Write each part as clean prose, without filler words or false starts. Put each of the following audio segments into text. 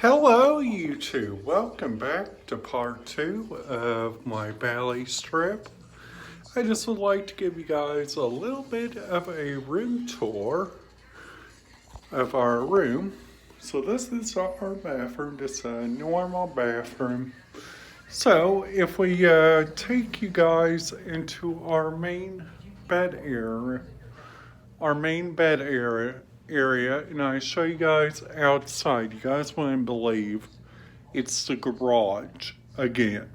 Hello, you two. Welcome back to part two of my ballys trip. I just would like to give you guys a little bit of a room tour of our room. So, this is our bathroom, just a normal bathroom. So, if we take you guys into bed area, our main bed area, and I show you guys outside, you guys wouldn't believe it's the garage again.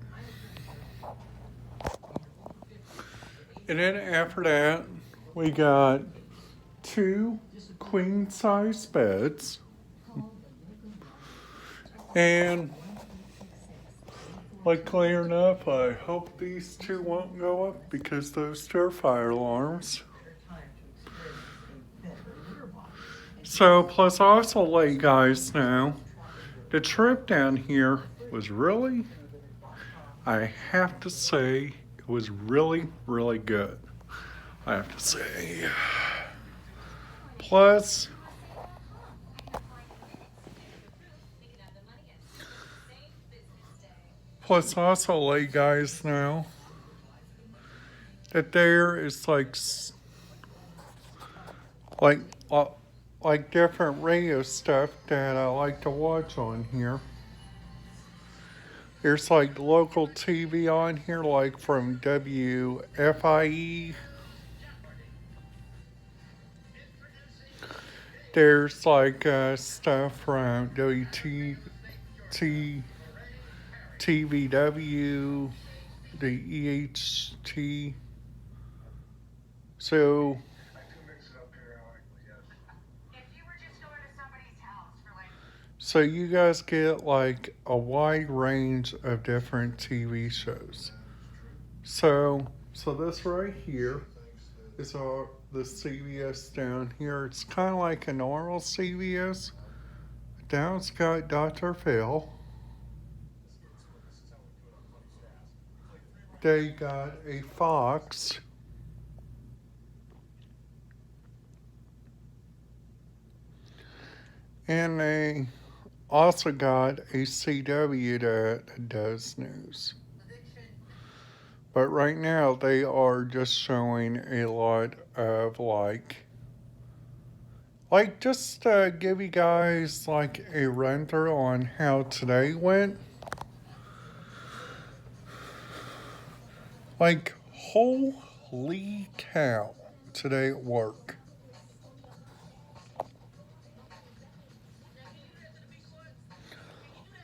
And then after that, we got two queen size beds. And like clear enough, I hope these two won't go up because those two are fire alarms. So, plus I also let you guys know the trip down here was really, I have to say, it was really, really good. I have to say. Plus, also let you guys know that there is like uh, like different radio stuff that I like to watch on here. There's like local TV on here, like from WFIE. There's like stuff from TVW, the EHT. So, you guys get like a wide range of different TV shows. So this right here is the CBS down here. It's kind of like a normal CBS. Down it's got Dr. Phil. They got a Fox. And they also got a CW that does news. But right now they are just showing a lot of just to give you guys like a run through on how today went. Like, holy cow, today at work.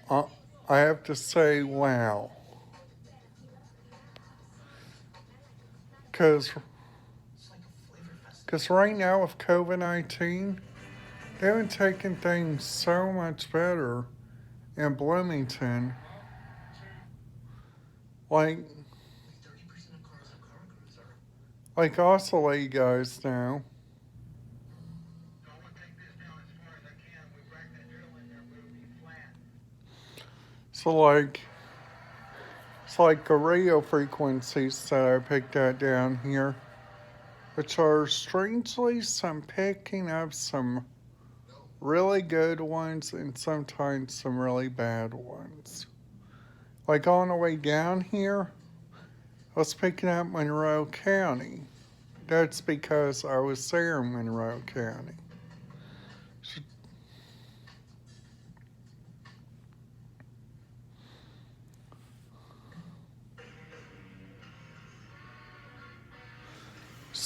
Uh, I have to say, wow. Because right now with COVID-19, they've been taking things so much better in Bloomington. Like, also let you guys know. So it's like the radio frequencies that I picked out down here, which are strangely some picking up some really good ones and sometimes some really bad ones. Like on the way down here, I was picking up Monroe County. That's because I was there in Monroe County.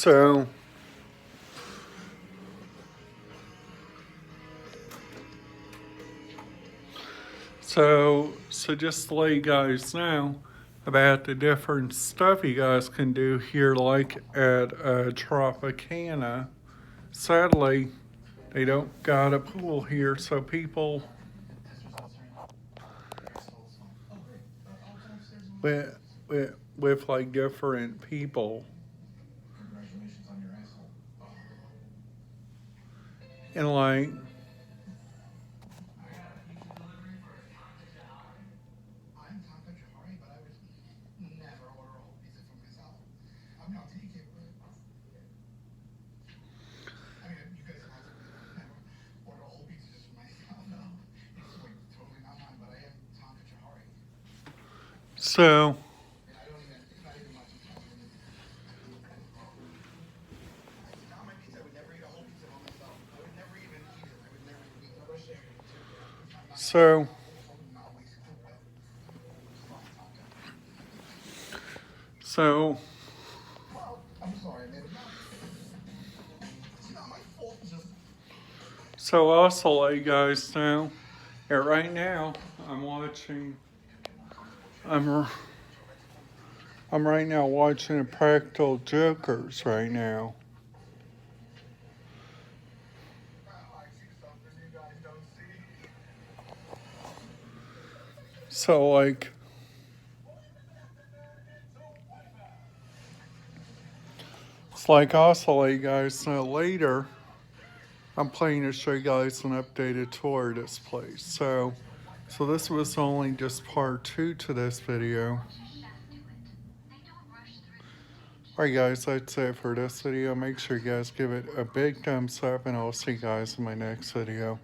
So, just to let you guys know about the different stuff you guys can do here, like at Tropicana. Sadly, they don't got a pool here, so people with like different people and like So, so, so, so also let you guys know that right now I'm I'm right now watching the Practical Jokers right now. So like, it's like also let you guys know later, I'm planning to show you guys an updated tour of this place. So this was only just part 2 to this video. Alright guys, that's it for this video. Make sure you guys give it a big thumbs up and I'll see you guys in my next video.